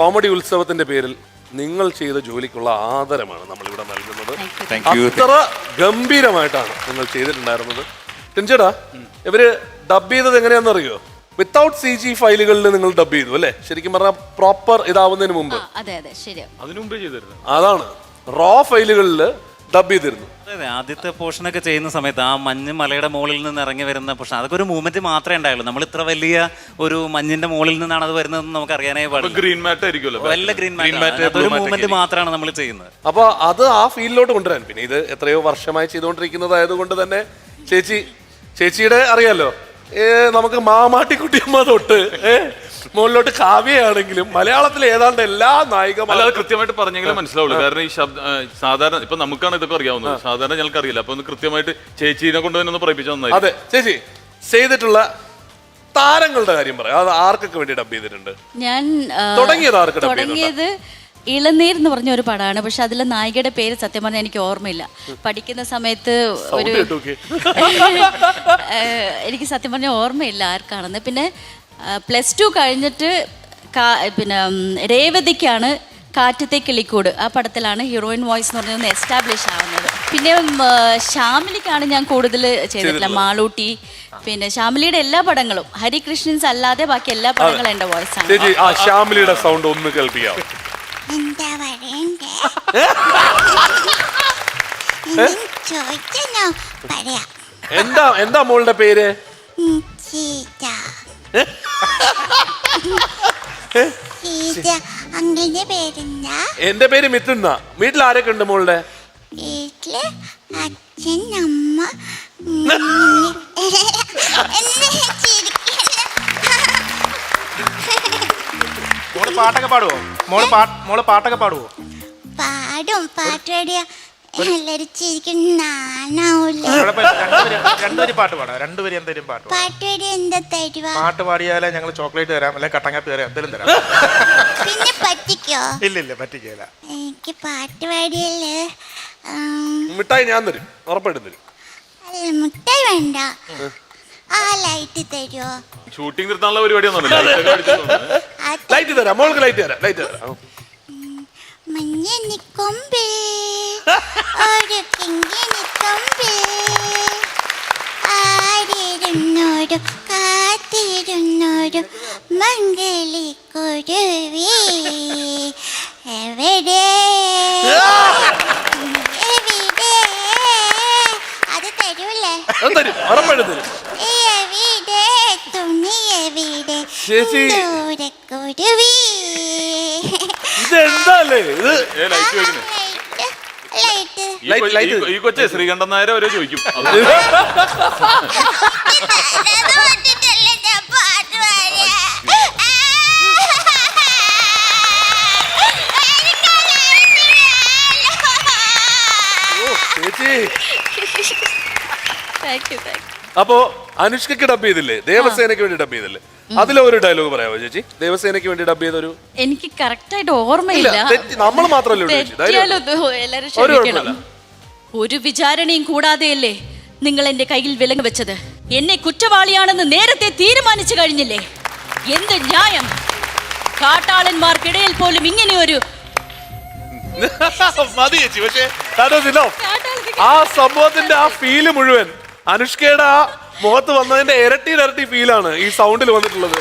Comedy ഉത്സവത്തിന്റെ പേരിൽ നിങ്ങൾ ചെയ്ത ജോലിക്കുള്ള ആദരമാണ് നമ്മൾ ഇവിടെ നൽകുന്നത്. അത്ര ഗംഭീരമായിട്ടാണ് നിങ്ങൾ ചെയ്തിട്ടുണ്ടായിരുന്നത്. ടിൻചേട്ടാ, ഇവര് ഡബ് ചെയ്തത് എങ്ങനെയാണെന്നറിയോ? വിത്തൗട്ട് CG ഫയലുകളിൽ നിങ്ങൾ ഡബ് ചെയ്തു അല്ലേ? ശരിക്കും പറഞ്ഞാൽ പ്രോപ്പർ ഇതാവുന്നതിന് മുമ്പ്. അതാണ് റോ ഫയലുകളിൽ ഡബ് ചെയ്തിരുന്നു. അതെ, ആദ്യത്തെ പോർഷനൊക്കെ ചെയ്യുന്ന സമയത്ത് ആ മഞ്ഞ് മലയുടെ മുകളിൽ നിന്ന് ഇറങ്ങി വരുന്ന പോർഷൻ, അതൊക്കെ ഒരു മൂവ്മെന്റ് മാത്രമേ ഉണ്ടായുള്ളൂ. നമ്മൾ ഇത്ര വലിയ ഒരു മഞ്ഞിന്റെ മുകളിൽ നിന്നാണ് അത് വരുന്നതെന്ന് നമുക്ക് അറിയാനേ പാടില്ല. ഗ്രീൻ മാറ്റ് ആയിരിക്കുമല്ലോ, വല്ല ഗ്രീൻ മാറ്റ്, അതൊരു മൂവ്മെന്റ് മാത്രമാണ് നമ്മൾ ചെയ്യുന്നത്. അപ്പൊ അത് ആ ഫീൽഡിലോട്ട് കൊണ്ടുവരാൻ, പിന്നെ ഇത് എത്രയോ വർഷമായി ചെയ്തുകൊണ്ടിരിക്കുന്നതായതുകൊണ്ട് തന്നെ ചേച്ചിയുടെ അറിയാലോ, നമുക്ക് മാമാട്ടിക്കുട്ടിയമ്മ തൊട്ട് മുകളിലോട്ട് കാവ്യയാണെങ്കിലും മലയാളത്തിലെ ഏതാണ്ട് എല്ലാ നായികമാരും അത് കൃത്യമായിട്ട് പറഞ്ഞെങ്കിലും മനസ്സിലാവുള്ളൂ. കാരണം ഈ സാധാരണ ഇപ്പൊ നമുക്കാണ് ഇതൊക്കെ അറിയാവുന്നത്, സാധാരണ ഞങ്ങൾക്ക് അറിയില്ല. അപ്പൊ ഒന്ന് കൃത്യമായിട്ട് ചേച്ചീനെ കൊണ്ട് തന്നെ ഒന്ന് പറയിപ്പിച്ചാൽ നന്നായി. അതെ, ചേച്ചി ചെയ്തിട്ടുള്ള താരങ്ങളുടെ കാര്യം പറയാം. അത് ആർക്കൊക്കെ വേണ്ടി ഡബ് ചെയ്തിട്ടുണ്ട്? ഞാൻ തുടങ്ങിയത് ഇളനീർ എന്ന് പറഞ്ഞ ഒരു പടമാണ്. പക്ഷെ അതിലെ നായികയുടെ പേര് സത്യം പറഞ്ഞാൽ എനിക്ക് ഓർമ്മയില്ല. പഠിക്കുന്ന സമയത്ത് ഒരു എനിക്ക് സത്യം പറഞ്ഞാൽ ഓർമ്മയില്ല ആർക്കാണെന്ന്. പിന്നെ +2 കഴിഞ്ഞിട്ട് പിന്നെ രേവതിക്കാണ് കാറ്റത്തെ കിളിക്കൂട്, ആ പടത്തിലാണ് ഹീറോയിൻ വോയിസ് എന്ന് പറഞ്ഞൊന്ന് എസ്റ്റാബ്ലിഷ് ആവുന്നത്. പിന്നെ ശ്യാമിലിക്കാണ് ഞാൻ കൂടുതൽ ചെയ്തിട്ടില്ല. മാളൂട്ടി, പിന്നെ ശ്യാമിലിയുടെ എല്ലാ പടങ്ങളും, ഹരികൃഷ്ണൻസ് അല്ലാതെ ബാക്കി എല്ലാ പടങ്ങളും എൻ്റെ വോയിസ് ആണ്. ശ്യാമിലിയുടെ സൗണ്ട് ഒന്ന് കേൾപ്പിക്കാം. എന്താ മോളുടെ പേര്? എന്റെ പേര് മിഥുന്ന. വീട്ടിൽ ആരൊക്കെ ഉണ്ട് മോളുടെ? വീട്ടില് അച്ഛൻ, അമ്മ. മോള് പാട്ടൊക്കെ പാടുവോ? മോള് പാട്ടൊക്കെ പാടുവോ? പാടും. പാട്ട് പാടിയ എല്ലാരും ചിരിക്കും, നാണാവൂല. രണ്ടുപേരും പാട്ട് പാടാം. രണ്ടുപേരും എന്തെങ്കിലും പാട്ട് പാടി എന്താ തരുവാ? പാട്ട് പാടിയാലേ ഞങ്ങൾ ചോക്ലേറ്റ് തരാം, അല്ലെ കട്ടങ്ങാപ്പി തരാം, എന്തെങ്കിലും തരാം. പിന്നെ പറ്റിക്കോ? ഇല്ല പറ്റിക്കല. എനിക്ക് പാട്ട് പാടിയല്ലേ മിഠായി ഞാൻ തരും, ഉറപ്പായിട്ടും തരും. അല്ല, മുട്ടായി വേണ്ട. ആ ലൈറ്റ് തരുമോ? ഷൂട്ടിംഗ് നിർത്താനുള്ള പരിപാടിയൊന്നും ലൈറ്റ് തരാം, മോൾക്ക് ലൈറ്റ് തരാം. ലൈറ്റ് തരാം. മഞ്ഞനിക്കൊമ്പിൽ ഒരു കിങ്ങിനിക്കൊമ്പിൽ ആടിരുന്നോരു കാത്തിരുന്നോരു മംഗളിക്കുരുവി എവിടെ എവിടെ? അത് തരൂല്ലേ? എവിടെ തുണി എവിടെ ദൂരക്കുരുവി? ഈ കൊച്ചെ ശ്രീകണ്ഠൻ നായർ വരെ ചോദിക്കും. അപ്പോ അനുഷ്കയ്ക്ക് ഡബ് ചെയ്തില്ലേ? ദേവസേനയ്ക്ക് വേണ്ടി ഡബ് ചെയ്തില്ലേ? അതിലെ ഒരു ഡയലോഗ് പറയാമോ ചേച്ചി? ദേവസേനയ്ക്ക് വേണ്ടി ഡബ് ചെയ്തൊരു. എനിക്ക് കറക്റ്റ് ആയിട്ട് ഓർമ്മയില്ല. നമ്മൾ മാത്രമല്ലേ ഒരു വിചാരണയും കൂടാതെയല്ലേ നിങ്ങൾ എന്റെ കയ്യിൽ വിലങ്ങ് വെച്ചത്? എന്നെ കുറ്റവാളിയാണെന്ന് നേരത്തെ തീരുമാനിച്ചു കഴിഞ്ഞില്ലേ? എന്ത് ന്യായം? കാട്ടാളന്മാർക്കിടയിൽ പോലും ഇങ്ങനെയൊരു ആ സംഭവത്തിന്റെ ആ ഫീല് മുഴുവൻ അനുഷ്കയുടെ ആ മുഖത്ത് വന്നതിന്റെ ഇരട്ടി ഫീലാണ് ഈ സൗണ്ടിൽ വന്നിട്ടുള്ളത്.